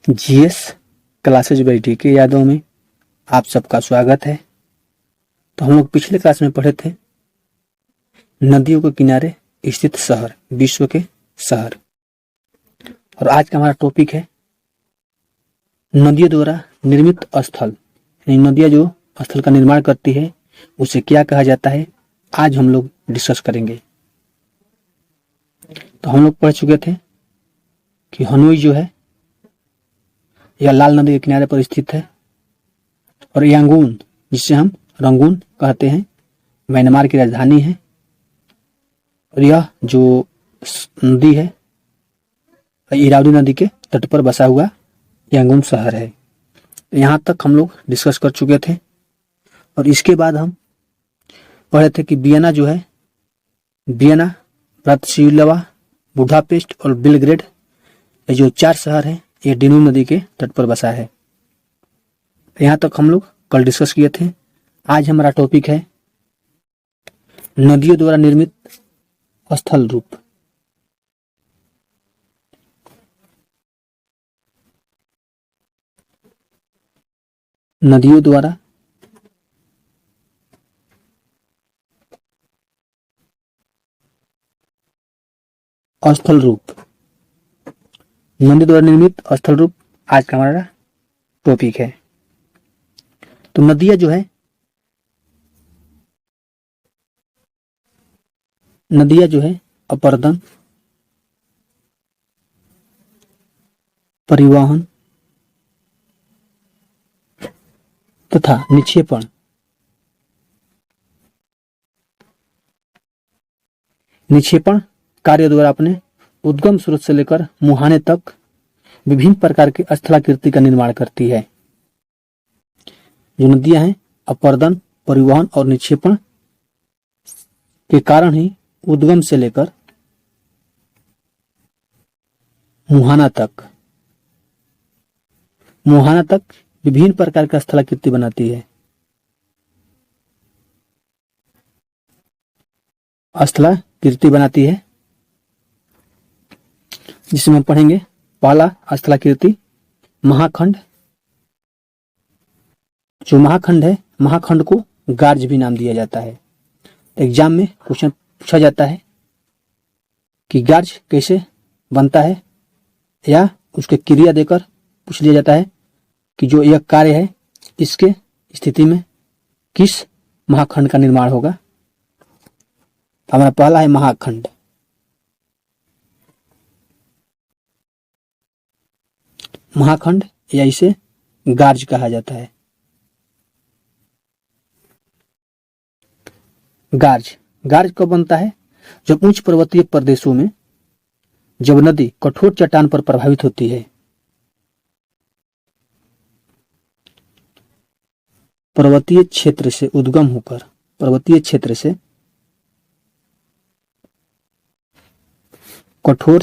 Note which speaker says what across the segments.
Speaker 1: GS classes by DK Yadav में आप सबका स्वागत है। तो हम लोग पिछले क्लास में पढ़े थे नदियों के किनारे स्थित शहर, विश्व के शहर। और आज का हमारा टॉपिक है नदियों द्वारा निर्मित स्थल। यानी नदियां जो स्थल का निर्माण करती है उसे क्या कहा जाता है, आज हम लोग डिस्कस करेंगे। तो हम लोग पढ़ चुके थे कि हनोई जो है यह लाल नदी के किनारे पर स्थित है, और यांगून जिसे हम रंगून कहते हैं म्यांमार की राजधानी है। और यह जो नदी है इरावदी नदी के तट पर बसा हुआ यांगून शहर है। यहाँ तक हम लोग डिस्कस कर चुके थे। और इसके बाद हम पढ़े थे कि वियना जो है, वियना, ब्रातिस्लावा, बुडापेस्ट और बेलग्रेड, ये जो 4 शहर हैं ये डेन्यूब नदी के तट पर बसा है। यहाँ तक हम लोग कल डिस्कस किए थे। आज हमारा टॉपिक है नदियों द्वारा निर्मित स्थल रूप। नदियों द्वारा स्थल रूप, नदी द्वारा निर्मित स्थल रूप आज का हमारा टॉपिक है। तो नदियां जो है, अपर्दन, परिवहन तथा निक्षेपण कार्य द्वारा अपने उद्गम स्रोत से लेकर मुहाने तक विभिन्न प्रकार की स्थलाकृति का निर्माण करती है। जो नदियां हैं अपर्दन, परिवहन और निक्षेपण के कारण ही उद्गम से लेकर मुहाना तक विभिन्न प्रकार का स्थलाकृति बनाती है। जिसमें हम पढ़ेंगे पहला स्थलाकृति महाखंड। जो महाखंड है, महाखंड को गार्ज भी नाम दिया जाता है। एग्जाम में क्वेश्चन पूछा जाता है कि गार्ज कैसे बनता है, या उसके क्रिया देकर पूछ लिया जाता है कि जो यह कार्य है इसके स्थिति में किस महाखंड का निर्माण होगा। हमारा पहला है महाखंड। महाखंड या इसे गार्ज कहा जाता है। गार्ज कब बनता है? जब उच्च पर्वतीय प्रदेशों में जब नदी कठोर चट्टान पर प्रभावित होती है। पर्वतीय क्षेत्र से उद्गम होकर कठोर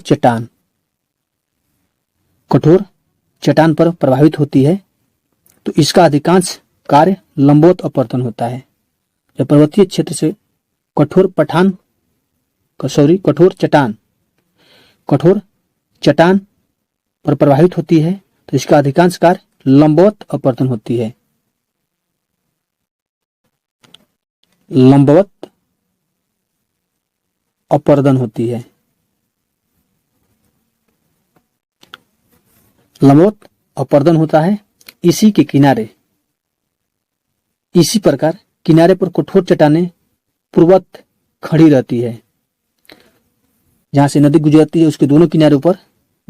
Speaker 1: चट्टान पर प्रभावित होती है, तो इसका अधिकांश कार्य लंबवत अपवर्तन होता है। जब पर्वतीय क्षेत्र से कठोर चट्टान पर प्रभावित होती है, तो इसका अधिकांश कार्य लंबवत अपवर्तन होती है। लंबवत अपवर्तन होती है। लंबवत अपवर्तन होता है। इसी प्रकार किनारे पर कठोर चट्टानें पूर्ववत खड़ी रहती है। जहां से नदी गुजरती है उसके दोनों किनारों पर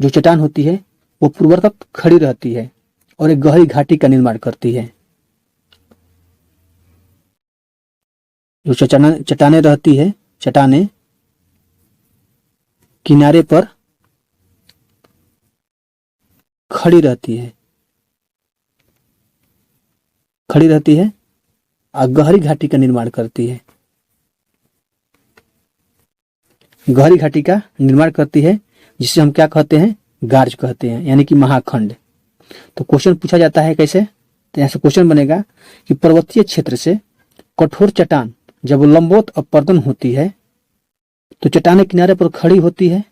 Speaker 1: जो चट्टान होती है वो पूर्ववत खड़ी रहती है और एक गहरी घाटी का निर्माण करती है। जो चट्टानें रहती है, चट्टानें किनारे पर खड़ी रहती है और गहरी घाटी का निर्माण करती है। गहरी घाटी का निर्माण करती है जिसे हम क्या कहते हैं? गार्ज कहते हैं, यानी कि महाखंड। तो क्वेश्चन पूछा जाता है कैसे? तो यहां से क्वेश्चन बनेगा कि पर्वतीय क्षेत्र से कठोर चट्टान जब लंबवत अपवर्तन होती है तो चट्टानें किनारे पर खड़ी होती है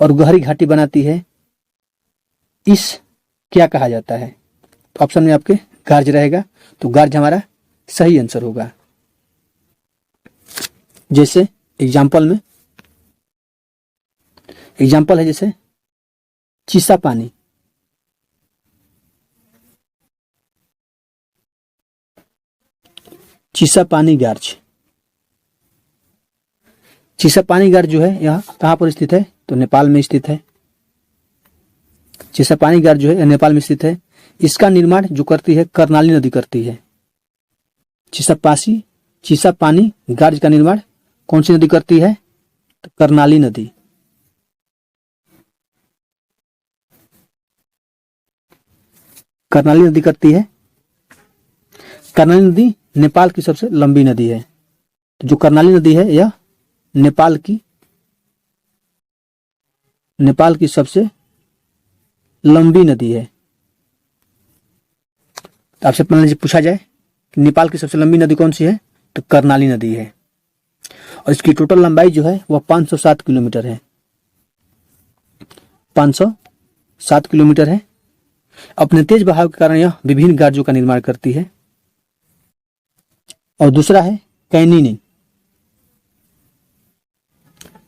Speaker 1: और गहरी घाटी बनाती है। इस क्या कहा जाता है? तो ऑप्शन में आपके गार्ज रहेगा, तो गार्ज हमारा सही आंसर होगा। जैसे एग्जाम्पल है जैसे चीसा पानी, चीसा पानी गार्ज। चीसा पानी गार्ज जो है यह कहाँ पर स्थित है? तो नेपाल में स्थित है। चीसा पानी गार्ज जो है यह नेपाल में स्थित है। इसका निर्माण जो करती है कर्णाली नदी करती है। चीसा पानी गार्ज का निर्माण कौन सी नदी करती है? तो कर्णाली नदी। कर्णाली नदी करती है। कर्णाली नदी नेपाल की सबसे लंबी नदी है। तो जो कर्णाली नदी है यह नेपाल की सबसे लंबी नदी है। तो आपसे मान लीजिए पूछा जाए कि नेपाल की सबसे लंबी नदी कौन सी है? तो कर्णाली नदी है। और इसकी टोटल लंबाई जो है वह 507 किलोमीटर है। 507 किलोमीटर है। अपने तेज बहाव के कारण यह विभिन्न गार्जों का निर्माण करती है। और दूसरा है कैनिनी।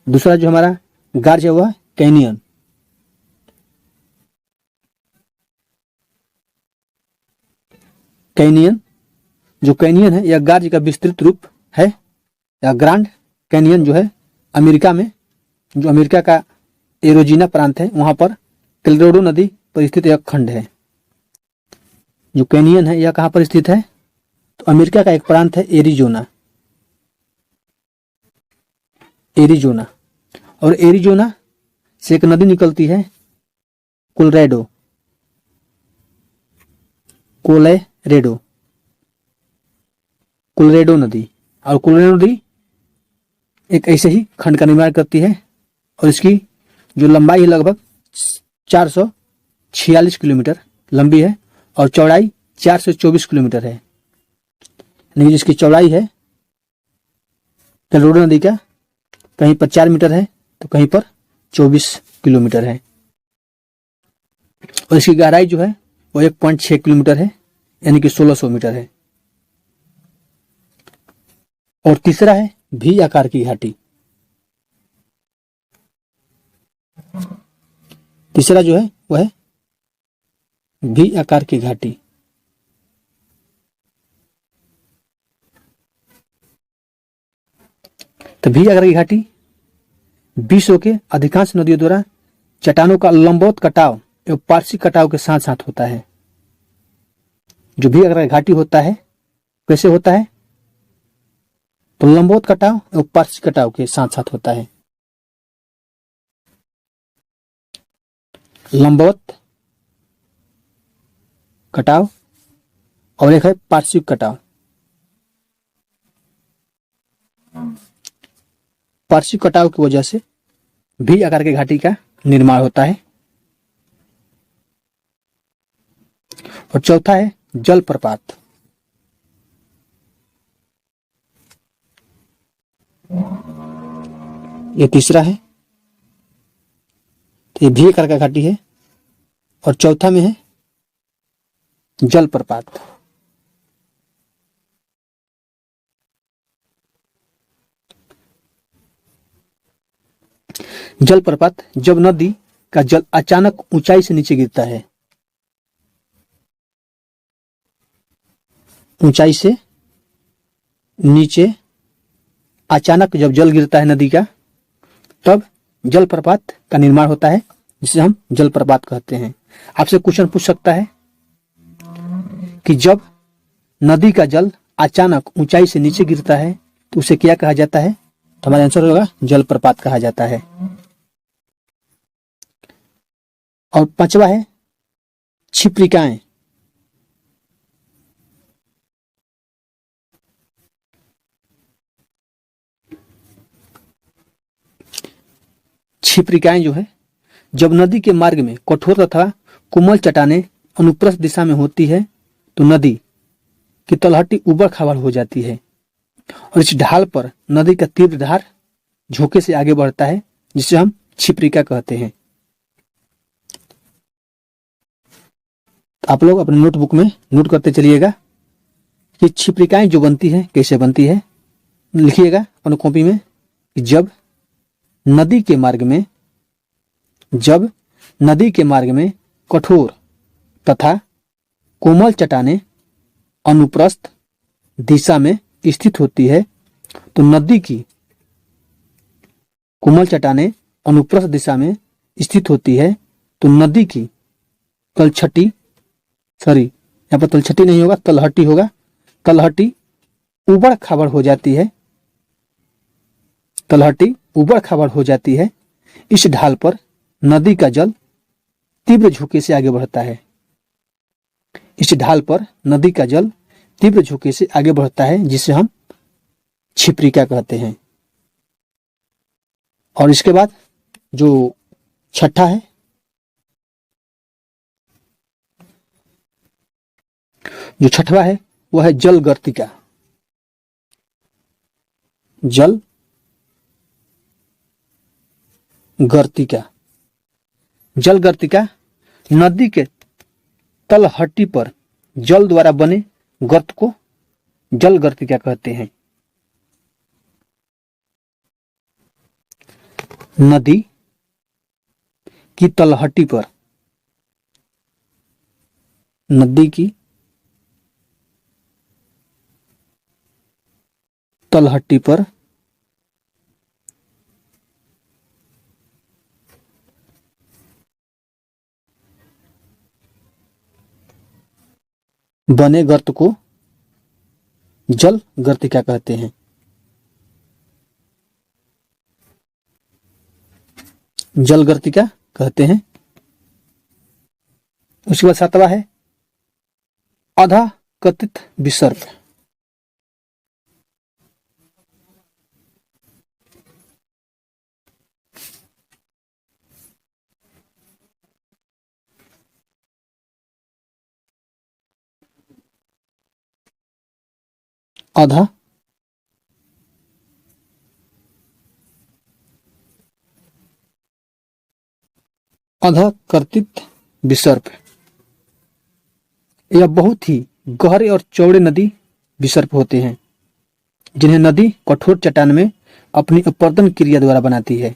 Speaker 1: दूसरा जो हमारा गार्ज है वह कैनियन। जो कैनियन है यह गार्ज का विस्तृत रूप है। या ग्रांड कैनियन जो है अमेरिका में, जो अमेरिका का एरोजिना प्रांत है वहां पर कोलोराडो नदी पर स्थित एक खंड है। जो कैनियन है यह कहां पर स्थित है? तो अमेरिका का एक प्रांत है एरिजोना। और एरिजोना से एक नदी निकलती है कोलोराडो नदी। और कोलोराडो नदी एक ऐसे ही खंड का निर्माण करती है। और इसकी जो लंबाई है लगभग 446 किलोमीटर लंबी है और चौड़ाई 424 किलोमीटर है। यानी जिसकी चौड़ाई है कोलोराडो नदी का कहीं पर 4 मीटर है तो कहीं पर 24 किलोमीटर है। और इसकी गहराई जो है वो 1.6 किलोमीटर है, यानी कि 1600 मीटर है। और तीसरा है भी आकार की घाटी। तीसरा जो है वह है भी आकार की घाटी। तो भी आकार की घाटी विश्व के अधिकांश नदियों द्वारा चट्टानों का लंबवत कटाव एवं पार्श्विक कटाव के साथ साथ होता है। जो भी आकार की घाटी होता है कैसे होता है? तो लंबवत कटाव एवं पार्श्विक कटाव के साथ साथ होता है। लंबवत कटाव और एक है पार्श्विक कटाव। पार्श्विक कटाव की वजह से भी आकार की घाटी का निर्माण होता है। और चौथा है जलप्रपात। ये तीसरा है। तो ये भी आकार का घाटी है। और चौथा में है जलप्रपात। जलप्रपात जब नदी का जल अचानक ऊंचाई से नीचे गिरता है। ऊंचाई से नीचे अचानक जब जल गिरता है नदी का, तब जलप्रपात का निर्माण होता है, जिसे हम जलप्रपात कहते हैं। आपसे क्वेश्चन पूछ सकता है कि जब नदी का जल अचानक ऊंचाई से नीचे गिरता है तो उसे क्या कहा जाता है? तो हमारा आंसर होगा जलप्रपात कहा जाता है। और पांचवा है क्षिप्रिकाएं। क्षिप्रिकाएं जो है जब नदी के मार्ग में कठोर तथा कोमल चट्टानें अनुप्रस्थ दिशा में होती है तो नदी की तलहटी उबड़ खाबड़ हो जाती है और इस ढाल पर नदी का तीव्र धार झोंके से आगे बढ़ता है, जिसे हम क्षिप्रिका कहते हैं। आप लोग अपने नोटबुक में नोट करते चलिएगा कि छिप्रिकाएं जो बनती है कैसे बनती है। लिखिएगा अपनी कॉपी में कि जब नदी के मार्ग में कठोर तथा कोमल चट्टानें अनुप्रस्थ दिशा में स्थित होती है तो नदी की कोमल चट्टानें अनुप्रस्थ दिशा में स्थित होती है तो नदी की तलछटी, यहाँ पर तलछटी नहीं होगा, तलहटी होगा, तलहटी उबड़ खाबड़ हो जाती है, तलहटी उबड़ खाबड़ हो जाती है। इस ढाल पर नदी का जल तीव्र झोंके से आगे बढ़ता है। इस ढाल पर नदी का जल तीव्र झोंके से आगे बढ़ता है जिसे हम छिप्रिका कहते हैं। और इसके बाद जो छठा है, जो छठवा है वह है जल गर्तिका। जल गर्तिका, जल गर्तिका नदी के तलहटी पर जल द्वारा बने गर्त को जल गर्तिका कहते हैं। नदी की तलहटी पर, नदी की तलहटी पर बने गर्त को जल गर्तिका कहते हैं। जल गर्तिका कहते हैं। उसके बाद सातवां है अधा कथित विसर्ग। अधा अधकर्तित विसर्प, यह बहुत ही गहरे और चौड़े नदी विसर्प होते हैं जिन्हें नदी कठोर चट्टान में अपनी अपर्दन क्रिया द्वारा बनाती है।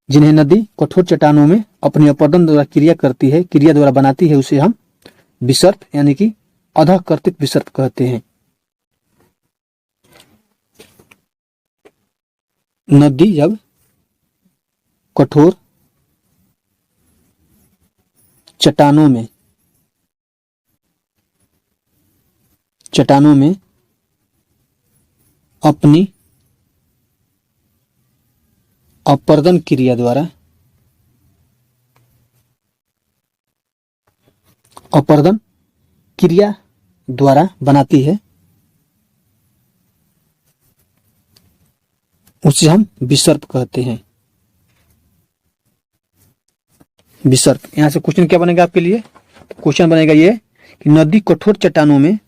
Speaker 1: जिन्हें नदी कठोर चट्टानों में अपनी अपर्दन द्वारा क्रिया द्वारा बनाती है उसे हम विसर्प यानी कि अधकर्तित विसर्प कहते हैं। नदी जब कठोर चट्टानों में अपनी अपर्दन क्रिया द्वारा बनाती है उसे हम विसर्प कहते हैं। विसर्प, यहां से क्वेश्चन क्या बनेगा आपके लिए? क्वेश्चन बनेगा ये कि नदी कठोर चट्टानों में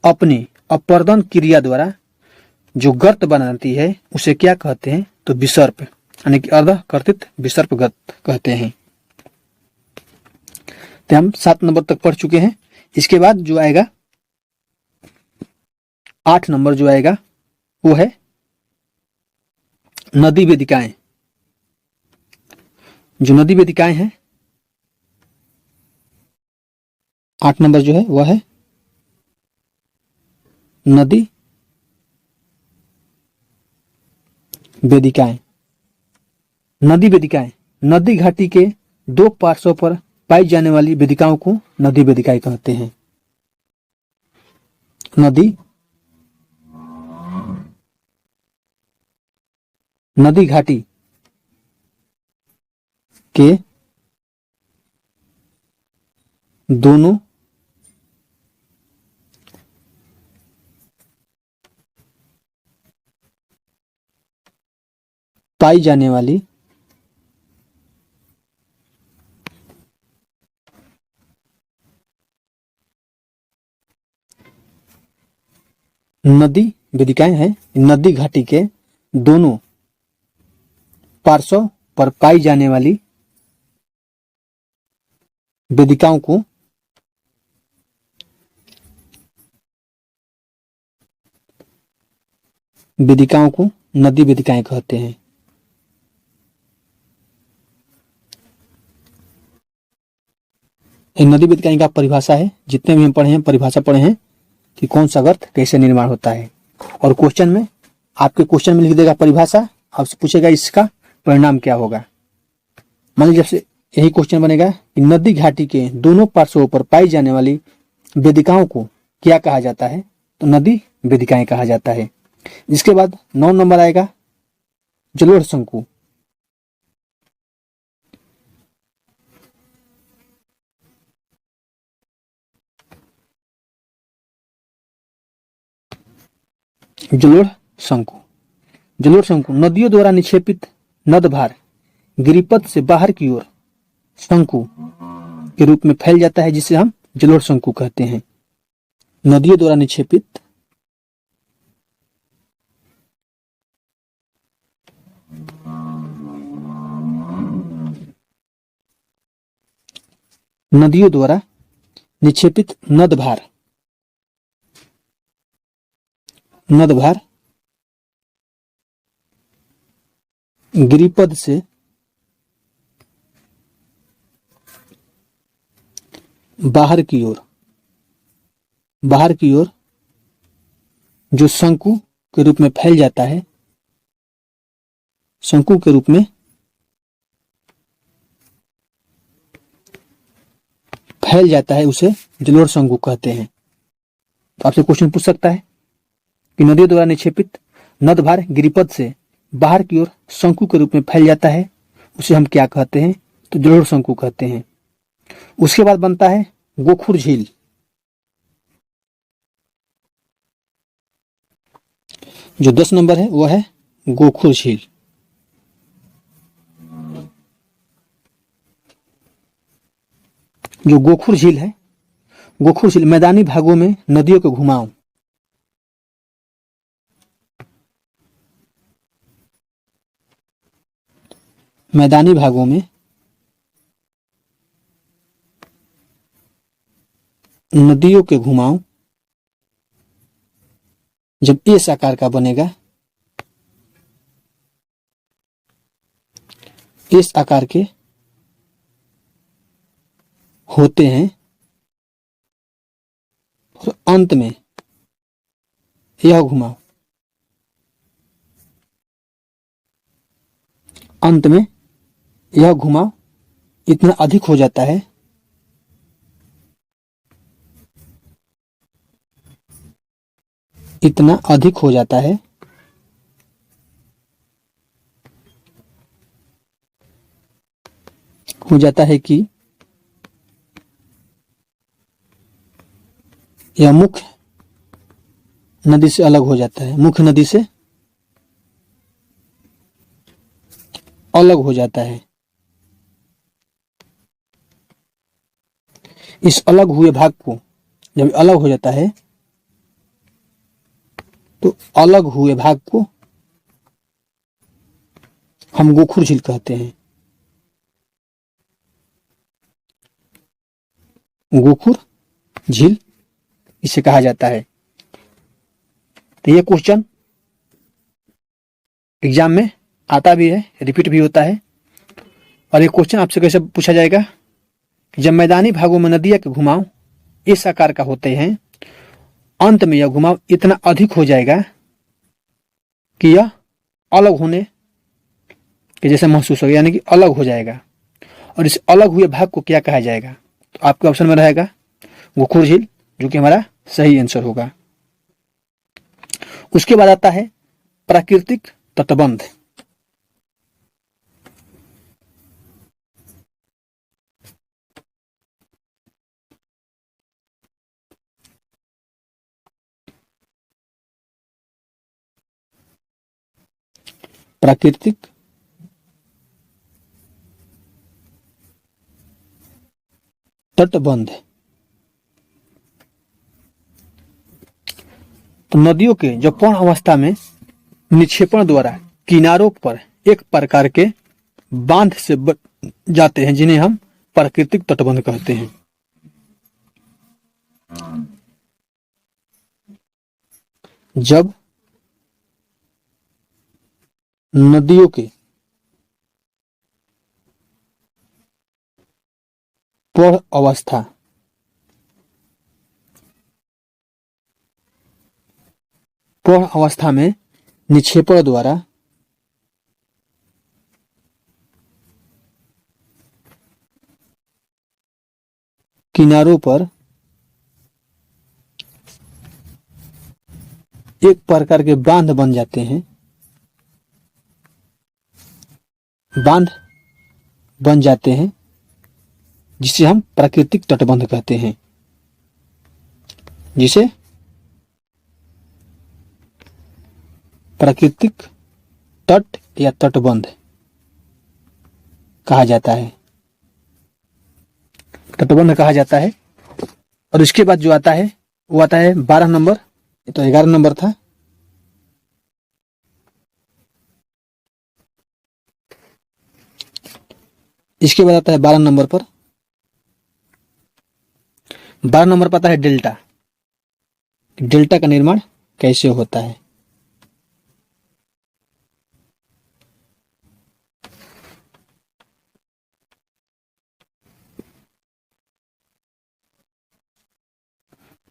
Speaker 1: अपनी अपर्दन क्रिया द्वारा जो गर्त बनाती है उसे क्या कहते हैं? तो विसर्प यानी कि अर्धकर्तित विसर्प गर्त कहते हैं। तो हम 7 नंबर तक पढ़ चुके हैं। इसके बाद जो आएगा 8 नंबर जो आएगा वो है नदी वेदिकाएं। जो नदी वेदिकाएं हैं 8 नंबर जो है वह है नदी वेदिकाएं। नदी वेदिकाएं नदी घाटी के 2 पार्श्वों पर पाई जाने वाली वेदिकाओं को नदी वेदिकाएं कहते हैं। नदी घाटी के दोनों पाई जाने वाली नदी वेदिकाएं हैं। नदी घाटी के दोनों पार्श्व पर पाई जाने वाली वेदिकाओं को नदी वेदिकाएं कहते हैं। एक नदी वेदिकाएं का परिभाषा है, जितने भी हम पढ़े हैं परिभाषा पढ़े हैं कि कौन सा गर्त कैसे निर्माण होता है। और क्वेश्चन में आपके क्वेश्चन में लिख देगा परिभाषा, आपसे पूछेगा इसका परिणाम क्या होगा। मान लीजिए जब यही क्वेश्चन बनेगा कि नदी घाटी के दोनों पार्श्वों पर पाई जाने वाली वेदिकाओं को क्या कहा जाता है, तो नदी वेदिकाएं कहा जाता है। जिसके बाद 9 नंबर आएगा जलोढ़ शंकु। जलोढ़ शंकु नदियों द्वारा निक्षेपित नदभार गिरिपथ से बाहर की ओर शंकु के रूप में फैल जाता है, जिसे हम जलोढ़ शंकु कहते हैं। नदियों द्वारा निक्षेपित नदभार गिरिपद से बाहर की ओर जो शंकु के रूप में फैल जाता है, शंकु के रूप में फैल जाता है, उसे जलोढ़ शंकु कहते हैं। तो आपसे क्वेश्चन पूछ सकता है कि नदियों द्वारा निक्षेपित नदभार गिरिपद से बाहर की ओर शंकु के रूप में फैल जाता है, उसे हम क्या कहते हैं, तो जलोढ़ शंकु कहते हैं। उसके बाद बनता है गोखुर झील। जो 10 नंबर है वह है गोखुर झील। जो गोखुर झील है, गोखुर झील मैदानी भागों में नदियों के घुमाव जब इस आकार का बनेगा, इस आकार के होते हैं और अंत में यह घुमाव इतना अधिक हो जाता है कि यह मुख्य नदी से अलग हो जाता है, इस अलग हुए भाग को जब अलग हो जाता है तो अलग हुए भाग को हम गोखुर झील कहते हैं। गोखुर झील इसे कहा जाता है। तो ये क्वेश्चन एग्जाम में आता भी है, रिपीट भी होता है। और ये क्वेश्चन आपसे कैसे पूछा जाएगा कि जब मैदानी भागों में नदियां के घुमाव इस आकार का होते हैं, अंत में यह घुमाव इतना अधिक हो जाएगा कि यह अलग होने के जैसे महसूस होगा, यानी कि अलग हो जाएगा। और इस अलग हुए भाग को क्या कहा जाएगा, तो आपके ऑप्शन में रहेगा गोखुर झील, जो कि हमारा सही आंसर होगा। उसके बाद आता है प्राकृतिक तटबंध। प्राकृतिक तटबंध तो नदियों के जौन अवस्था में निक्षेपण द्वारा किनारों पर एक प्रकार के बांध से जाते हैं, जिन्हें हम प्राकृतिक तटबंध कहते हैं। जब नदियों के प्रौढ़ अवस्था में निक्षेपण द्वारा किनारों पर एक प्रकार के बांध बन जाते हैं, जिसे हम प्राकृतिक तटबंध कहते हैं। जिसे प्राकृतिक तट या तटबंध कहा जाता है, और इसके बाद जो आता है वो आता है 12 नंबर। ये तो 11 नंबर था। इसके बाद आता है 12 नंबर पर। 12 नंबर पर आता है डेल्टा। डेल्टा का निर्माण कैसे होता है।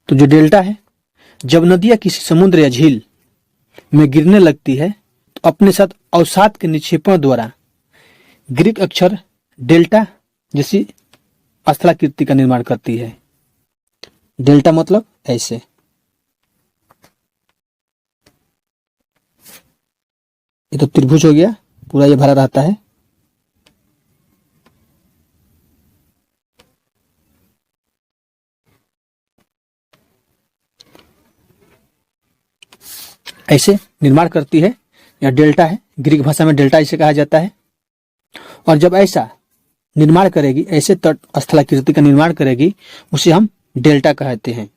Speaker 1: तो जो डेल्टा है, जब नदियां किसी समुद्र या झील में गिरने लगती है तो अपने साथ अवसाद के निक्षेपण द्वारा ग्रीक अक्षर डेल्टा जैसी स्थलाकृति का निर्माण करती है। डेल्टा मतलब ऐसे। ये तो त्रिभुज हो गया, पूरा ये भरा रहता है। ऐसे निर्माण करती है, यह डेल्टा है। ग्रीक भाषा में डेल्टा इसे कहा जाता है। और जब ऐसा निर्माण करेगी, ऐसे तट स्थलाकृति का निर्माण करेगी, उसे हम डेल्टा कहते हैं।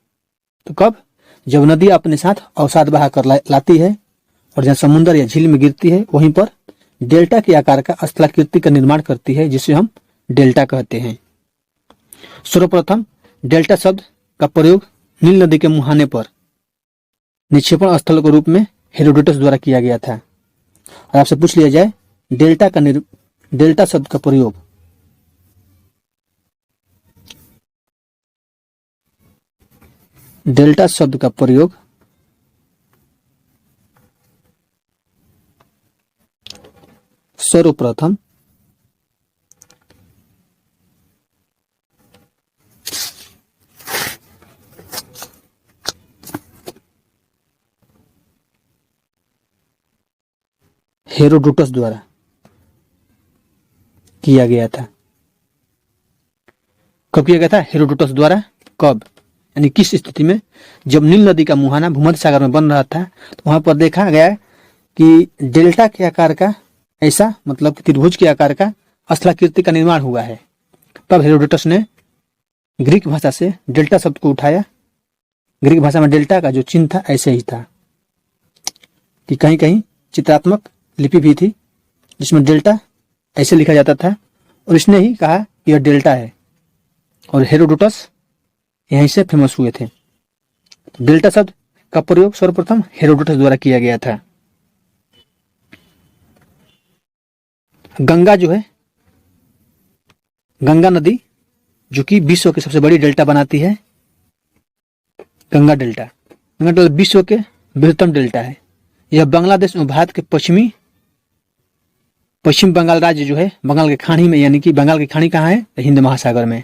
Speaker 1: तो कब? जब नदी अपने साथ अवसाद बहा कर लाती है और जहाँ समुद्र या झील में गिरती है, वहीं पर डेल्टा के आकार का स्थलाकृति का निर्माण करती है, जिसे हम डेल्टा कहते हैं। सर्वप्रथम डेल्टा शब्द का प्रयोग नील नदी के मुहाने पर निक्षेपण स्थल के रूप में हेरोडोटस द्वारा किया गया था। और आपसे पूछ लिया जाए डेल्टा शब्द का प्रयोग सर्वप्रथम हेरोडोटस द्वारा किया गया था। कब किया गया था? हेरोडोटस द्वारा। कब? यानी किस स्थिति में? जब नील नदी का मुहाना भूमध्य सागर में बन रहा था, तो वहां पर देखा गया कि डेल्टा के आकार का, ऐसा मतलब कि त्रिभुज के आकार का स्थलाकृति का निर्माण हुआ है। तब हेरोडोटस ने ग्रीक भाषा से डेल्टा शब्द को उठाया। ग्रीक भाषा में डेल्टा का जो चिन्ह था ऐसे ही था कि कहीं कहीं चित्रात्मक लिपि भी थी जिसमें डेल्टा ऐसे लिखा जाता था, और इसने ही कहा कि यह डेल्टा है, और हेरोडोटस यहीं से फेमस हुए थे। डेल्टा शब्द का प्रयोग सर्वप्रथम हेरोडोटस द्वारा किया गया था। गंगा जो है, गंगा नदी जो कि विश्व की सबसे बड़ी डेल्टा बनाती है, गंगा डेल्टा विश्व के बृहत्तम डेल्टा है। यह बांग्लादेश और भारत के पश्चिम बंगाल राज्य जो है, बंगाल की खाड़ी में, यानी कि बंगाल की खाड़ी कहाँ है? हिंद महासागर में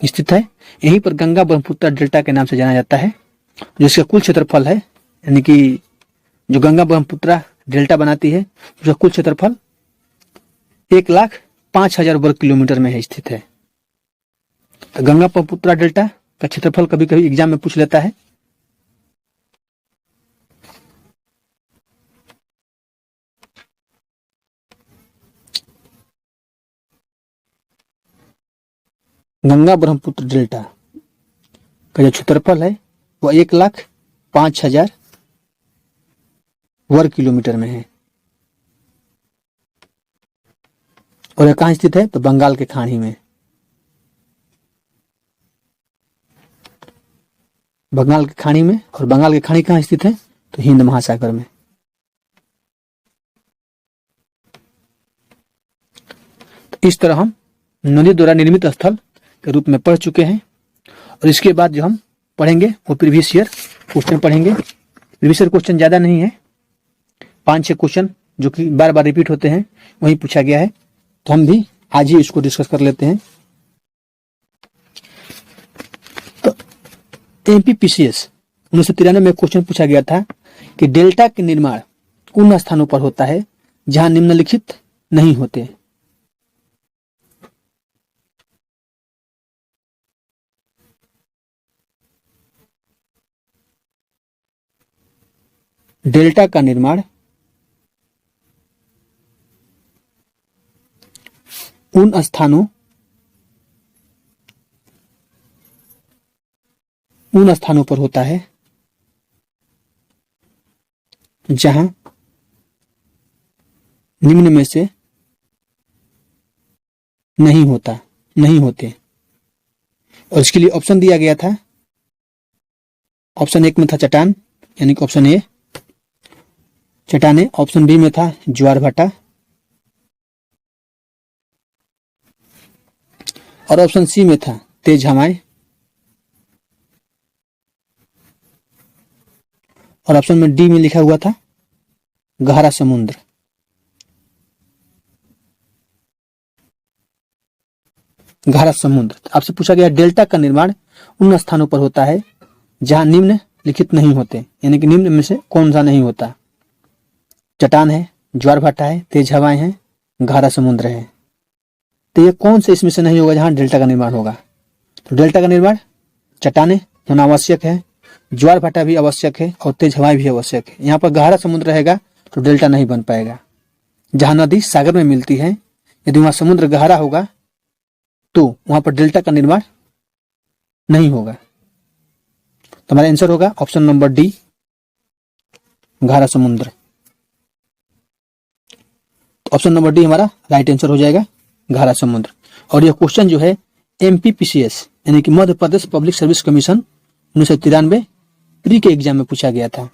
Speaker 1: स्थित है। यहीं पर गंगा ब्रह्मपुत्र डेल्टा के नाम से जाना जाता है, जिसका कुल क्षेत्रफल है, यानी कि जो गंगा ब्रह्मपुत्र डेल्टा बनाती है उसका कुल क्षेत्रफल 1,05,000 वर्ग किलोमीटर में है स्थित है। तो गंगा ब्रह्मपुत्र डेल्टा का क्षेत्रफल कभी कभी एग्जाम में पूछ लेता है। गंगा ब्रह्मपुत्र डेल्टा का जो क्षेत्रफल है वह 1,05,000 वर्ग किलोमीटर में है। और यह कहाँ स्थित है? तो बंगाल के खाड़ी में। बंगाल की खाड़ी में, और बंगाल की खाड़ी कहाँ स्थित है, तो हिंद महासागर में। तो इस तरह हम नदी द्वारा निर्मित स्थल के रूप में पढ़ चुके हैं। और इसके बाद जो हम पढ़ेंगे वो प्रीवियस ईयर क्वेश्चन पढ़ेंगे। प्रीवियस ईयर क्वेश्चन ज्यादा नहीं है, 5-6 क्वेश्चन जो कि बार बार रिपीट होते हैं वही पूछा गया है, तो हम भी आज ही इसको डिस्कस कर लेते हैं। तो एमपीपीसीएस 1993 में क्वेश्चन पूछा गया था कि डेल्टा के निर्माण उन स्थानों पर होता है जहां निम्नलिखित नहीं होते। डेल्टा का निर्माण उन स्थानों पर होता है जहां निम्न में से नहीं होते। और इसके लिए ऑप्शन दिया गया था, ऑप्शन 1 में था चट्टान, यानी कि ऑप्शन ए चट्टाने, ऑप्शन बी में था ज्वार भाटा, और ऑप्शन सी में था तेज हवाएं, और ऑप्शन में डी में लिखा हुआ था गहरा समुद्र। गहरा समुद्र। आपसे पूछा गया डेल्टा का निर्माण उन स्थानों पर होता है जहां निम्न लिखित नहीं होते, यानी कि निम्न में से कौन सा नहीं होता। चट्टान है, ज्वार भाटा है, तेज हवाएं हैं, गहरा समुद्र है। तो ये कौन से इसमें से नहीं होगा जहां डेल्टा का निर्माण होगा। तो डेल्टा का निर्माण चट्टाने होना आवश्यक है, ज्वार भाटा भी आवश्यक है, और तेज हवाएं भी आवश्यक है। यहाँ पर गहरा समुद्र रहेगा तो डेल्टा नहीं बन पाएगा। जहां नदी सागर में मिलती है, यदि वहां समुद्र गहरा होगा तो वहां पर डेल्टा का निर्माण नहीं होगा। तो हमारा आंसर होगा ऑप्शन नंबर डी, गहरा समुद्र। तो ऑप्शन नंबर डी हमारा राइट आंसर हो जाएगा, गहरा समुद्र। और यह क्वेश्चन जो है एमपीपीसीएस यानी कि Madhya Pradesh public service commission 1993 pre के एग्जाम में पूछा गया था।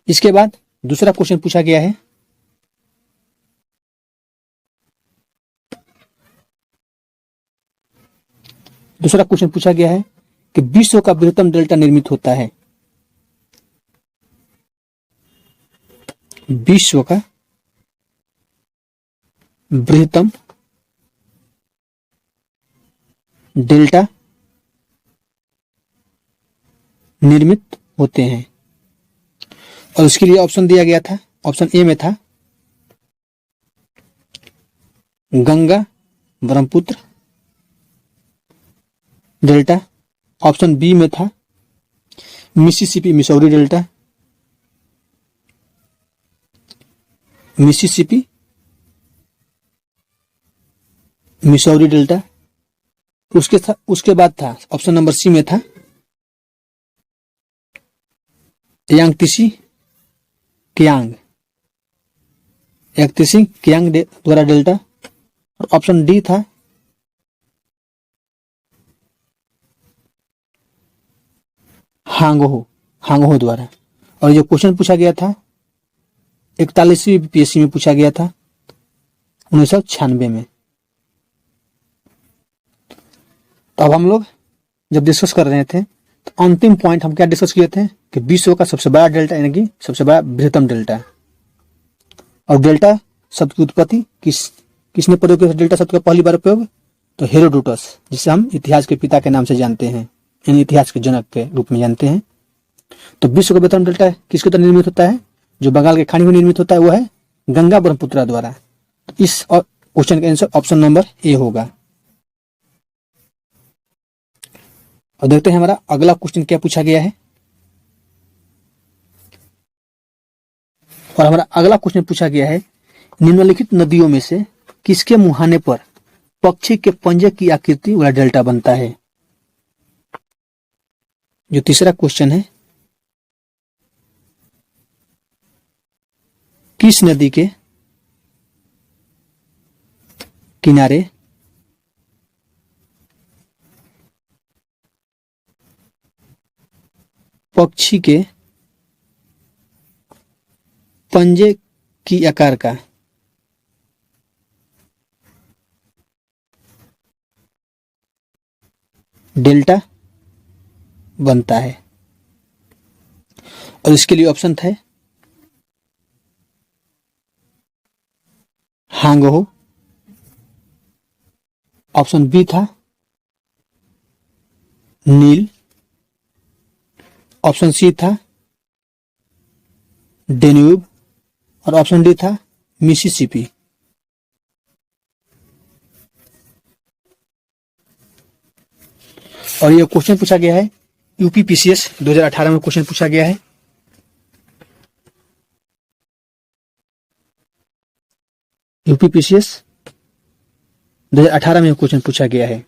Speaker 1: इसके बाद दूसरा क्वेश्चन पूछा गया है, दूसरा क्वेश्चन पूछा गया है कि विश्व का बृहत्तम डेल्टा निर्मित होता है। विश्व का बृहत्तम डेल्टा निर्मित होते हैं। और उसके लिए ऑप्शन दिया गया था, ऑप्शन ए में था Ganga Brahmaputra delta, option B में था Mississippi Missouri delta, Mississippi Missouri delta. उसके बाद था ऑप्शन नंबर सी में था यांगत्से कियांग द्वारा डेल्टा, और ऑप्शन डी था हांगहो द्वारा। और जो क्वेश्चन पूछा गया था 41वीं बीपीएससी में पूछा गया था 1996 में। तो अब हम लोग जब डिस्कस कर रहे थे तो अंतिम पॉइंट हम क्या डिस्कस किए थे कि विश्व का सबसे बड़ा डेल्टा यानी कि सबसे बड़ा बृहत्तम डेल्टा। और डेल्टा शब्द की उत्पत्ति किसने प्रयोग किया? डेल्टा शब्द का पहली बार उपयोग तो हेरोडोटस, जिसे हम इतिहास के पिता के नाम से जानते हैं, यानी इतिहास के जनक के रूप में जानते हैं। तो विश्व का बृहत्तम डेल्टा किसके द्वारा निर्मित होता है? जो बंगाल के खाड़ी में निर्मित होता है वो है गंगा ब्रह्मपुत्र द्वारा। इस क्वेश्चन का आंसर ऑप्शन नंबर ए होगा। और देखते हैं हमारा अगला क्वेश्चन क्या पूछा गया है। और हमारा अगला क्वेश्चन पूछा गया है निम्नलिखित नदियों में से किसके मुहाने पर पक्षी के पंजे की आकृति वाला डेल्टा बनता है? जो तीसरा क्वेश्चन है, किस नदी के किनारे पक्षी के पंजे की आकार का डेल्टा बनता है। और इसके लिए ऑप्शन थे हांगहो, ऑप्शन बी था नील, ऑप्शन सी था डेन्यूब और ऑप्शन डी था मिसिसिपी। और ये क्वेश्चन पूछा गया है यूपीपीसीएस 2018 में क्वेश्चन पूछा गया है। यूपीपीसीएस 2018 में क्वेश्चन पूछा गया है।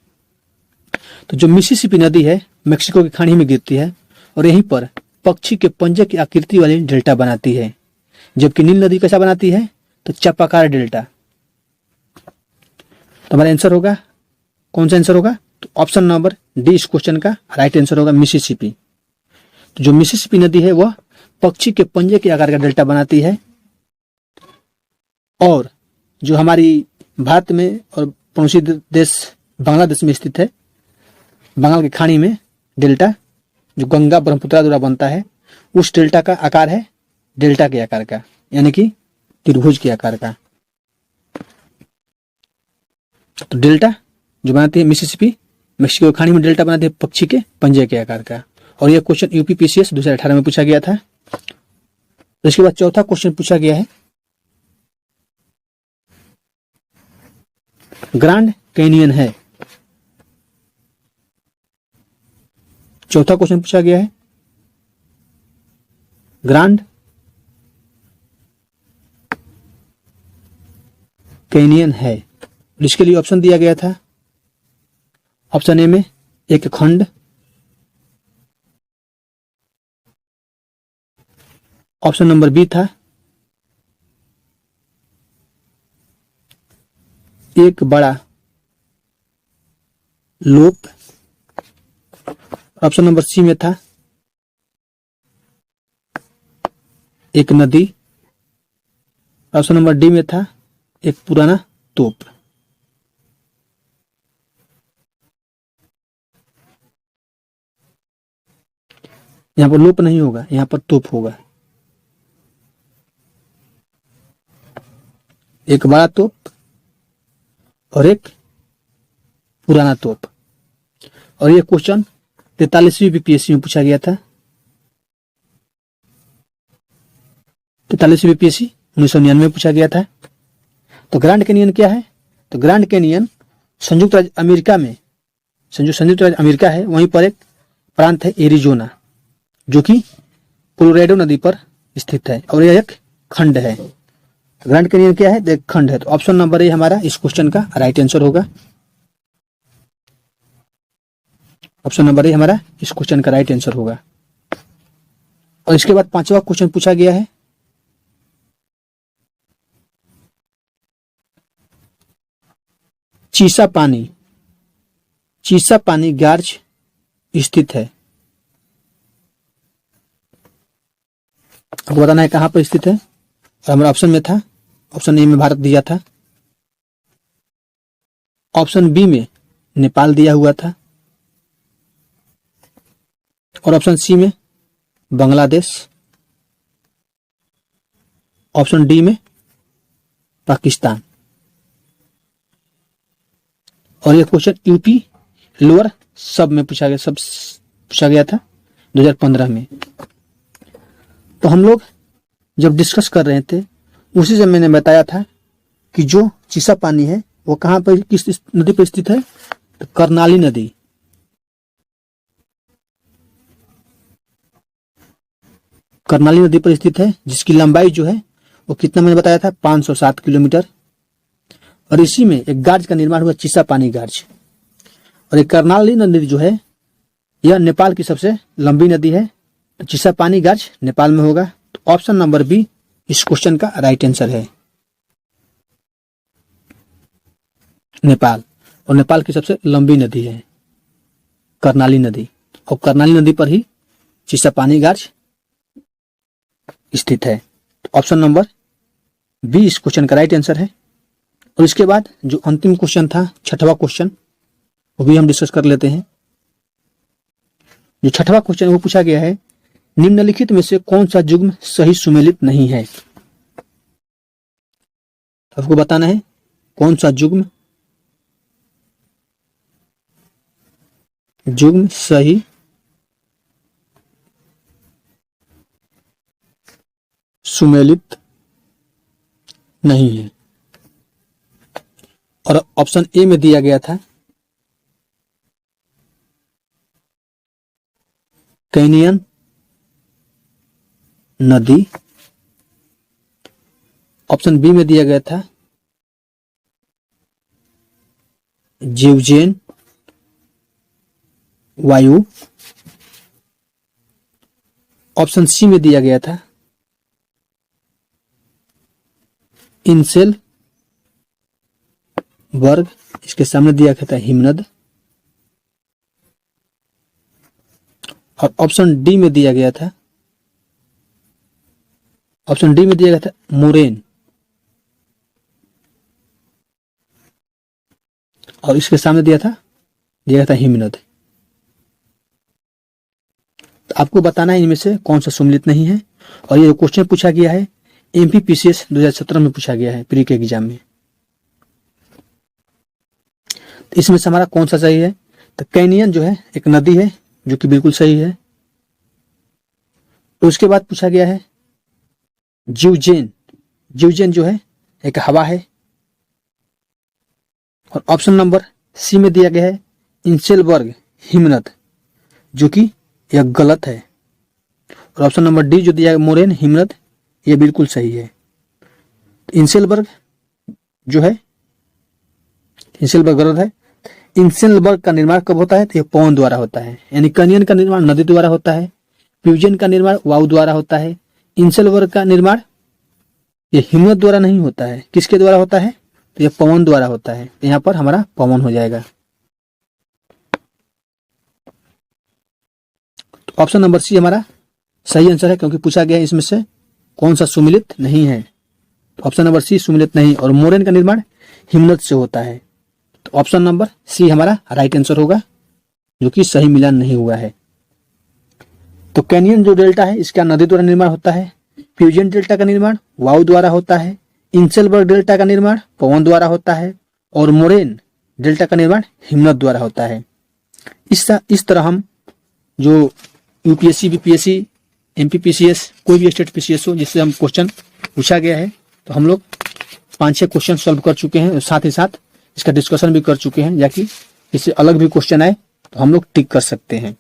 Speaker 1: तो जो मिसिसिपी नदी है मेक्सिको की खाड़ी में गिरती है और यहीं पर पक्षी के पंजे की आकृति वाली डेल्टा बनाती है, जबकि नील नदी कैसा बनाती है तो चपाकार डेल्टा। तो हमारा आंसर होगा, कौन सा आंसर होगा, तो ऑप्शन नंबर डी इस क्वेश्चन का राइट आंसर होगा, मिसिसिपी। तो जो मिसिसिपी नदी है वह पक्षी के पंजे के आकार का डेल्टा बनाती है और जो हमारी भारत में और पड़ोसी देश बांग्लादेश में स्थित है, बंगाल की खाड़ी में डेल्टा जो गंगा ब्रह्मपुत्र द्वारा बनता है उस डेल्टा का आकार है डेल्टा के आकार का, यानी कि त्रिभुज के आकार का। तो डेल्टा जो बनाती है मिसिसिपी मेक्सिको की खाड़ी में डेल्टा बनाती है पक्षी के पंजे के आकार का। और यह क्वेश्चन यूपीपीसीएस 2018 में पूछा गया था। तो इसके बाद चौथा क्वेश्चन पूछा गया है ग्रैंड कैनियन है। चौथा क्वेश्चन पूछा गया है ग्रैंड कैनियन है। इसके लिए ऑप्शन दिया गया था, ऑप्शन ए में एक खंड, ऑप्शन नंबर बी था एक बड़ा लोप, ऑप्शन नंबर सी में था एक नदी, ऑप्शन नंबर डी में था एक पुराना तोप। यहां पर लोप नहीं होगा, यहां पर तोप होगा। एक बड़ा तोप और एक पुराना तोप। और यह क्वेश्चन 43वीं बीपीएससी में पूछा गया था। 43वीं बीपीएससी 1999 में पूछा गया था। तो ग्रैंड कैनियन क्या है, तो ग्रैंड कैनियन संयुक्त राज्य अमेरिका में, संयुक्त राज्य अमेरिका है, वहीं पर एक प्रांत है एरिजोना जो कि कोलोराडो नदी पर स्थित है और यह एक खंड है। ग्रैंड कैनियन क्या है, एक खंड है। तो ऑप्शन नंबर ए हमारा इस क्वेश्चन का राइट आंसर होगा। ऑप्शन नंबर ए हमारा इस क्वेश्चन का राइट आंसर होगा। और इसके बाद पांचवा क्वेश्चन पूछा गया है चीसा पानी गार्ज स्थित है। आपको बताना है कहां पर स्थित है। और हमारा ऑप्शन में था, ऑप्शन ए में भारत दिया था, ऑप्शन बी में नेपाल दिया हुआ था और ऑप्शन सी में बांग्लादेश, ऑप्शन डी में पाकिस्तान। और यह क्वेश्चन यूपी लोअर सब में पूछा गया था 2015 में। तो हम लोग जब डिस्कस कर रहे थे उसी से मैंने बताया था कि जो चीसा पानी है वो कहां पर, किस नदी पर स्थित है, तो कर्नाली नदी। कर्नाली नदी पर स्थित है जिसकी लंबाई जो है वो कितना मैंने बताया था 507 किलोमीटर। और इसी में एक गार्ज का निर्माण हुआ, चीसा पानी गार्ज। और एक कर्नाली नदी जो है यह नेपाल की सबसे लंबी नदी है। तो चीसा पानी गार्ज नेपाल में होगा। तो ऑप्शन नंबर बी इस क्वेश्चन का राइट आंसर है, नेपाल। और नेपाल की सबसे लंबी नदी है कर्नाली नदी, और कर्नाली नदी पर ही चिसापानीगाज स्थित है। तो ऑप्शन नंबर बी इस क्वेश्चन का राइट आंसर है। और इसके बाद जो अंतिम क्वेश्चन था, छठवां क्वेश्चन, वो भी हम डिस्कस कर लेते हैं। जो छठवां क्वेश्चन वो पूछा गया है, निम्नलिखित में से कौन सा युग्म सही सुमेलित नहीं है। आपको बताना है कौन सा युग्म सही सुमेलित नहीं है। और ऑप्शन ए में दिया गया था कैनियन नदी, ऑप्शन बी में दिया गया था जिवजेन वायु, ऑप्शन सी में दिया गया था इंसेल वर्ग, इसके सामने दिया गया था हिमनद, और ऑप्शन डी में दिया गया था मोरेन, और इसके सामने दिया गया था हिमनद। तो आपको बताना है इनमें से कौन सा सुमेलित नहीं है। और ये क्वेश्चन पूछा गया है एमपीपीसीएस 2017 में पूछा गया है प्री के एग्जाम में। तो इसमें से हमारा कौन सा सही है। तो कैनियन जो है एक नदी है जो कि बिल्कुल सही है। तो उसके बाद पूछा गया है जिवजेन जो है एक हवा है। और ऑप्शन नंबर सी में दिया गया है इंसेलबर्ग हिमनद, जो कि यह गलत है। और ऑप्शन नंबर डी जो दिया है मोरेन हिमनद, यह बिल्कुल सही है। तो इंसेलबर्ग जो है गलत है। इंसेलबर्ग का निर्माण कब होता है, तो यह पवन द्वारा होता है। यानी कैनियन का निर्माण नदी द्वारा होता है, फ्यूजन का निर्माण वायु द्वारा होता है, इंसेलबर्ग का निर्माण यह हिमनद द्वारा नहीं होता है। किसके द्वारा होता है, तो यह पवन द्वारा होता है। यहां पर हमारा पवन हो जाएगा। तो ऑप्शन नंबर सी हमारा सही आंसर है, क्योंकि पूछा गया है इसमें से कौन सा सुमेलित नहीं है। तो ऑप्शन नंबर सी सुमेलित नहीं, और मोरेन का निर्माण हिमनद से होता है। तो ऑप्शन नंबर सी हमारा राइट आंसर होगा, जो कि सही मिलान नहीं हुआ है। तो कैनियन जो डेल्टा है इसका नदी द्वारा निर्माण होता है, फ्यूजन डेल्टा का निर्माण वायु द्वारा होता है, इंसेलबर्ग डेल्टा का निर्माण पवन द्वारा होता है, और मोरेन डेल्टा का निर्माण हिमनद द्वारा होता है। इस तरह हम जो यूपीएससी, बीपीएससी, एमपीपीसीएस, कोई भी स्टेट पीसीएस हो जिससे हम क्वेश्चन पूछा गया है, तो हम लोग 5-6 क्वेश्चन सॉल्व कर चुके हैं। साथ ही साथ इसका डिस्कशन भी कर चुके हैं, या कि इससे अलग भी क्वेश्चन आए तो हम लोग टिक कर सकते हैं।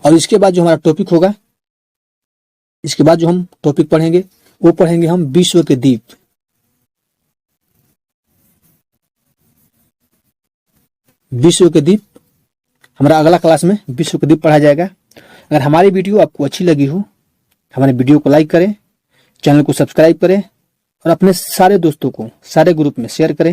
Speaker 1: और इसके बाद जो हमारा टॉपिक होगा, इसके बाद जो हम टॉपिक पढ़ेंगे वो पढ़ेंगे हम विश्व के द्वीप। विश्व के द्वीप हमारा अगला क्लास में विश्व के द्वीप पढ़ा जाएगा। अगर हमारी वीडियो आपको अच्छी लगी हो, हमारे वीडियो को लाइक करें, चैनल को सब्सक्राइब करें, और अपने सारे दोस्तों को सारे ग्रुप में शेयर करें।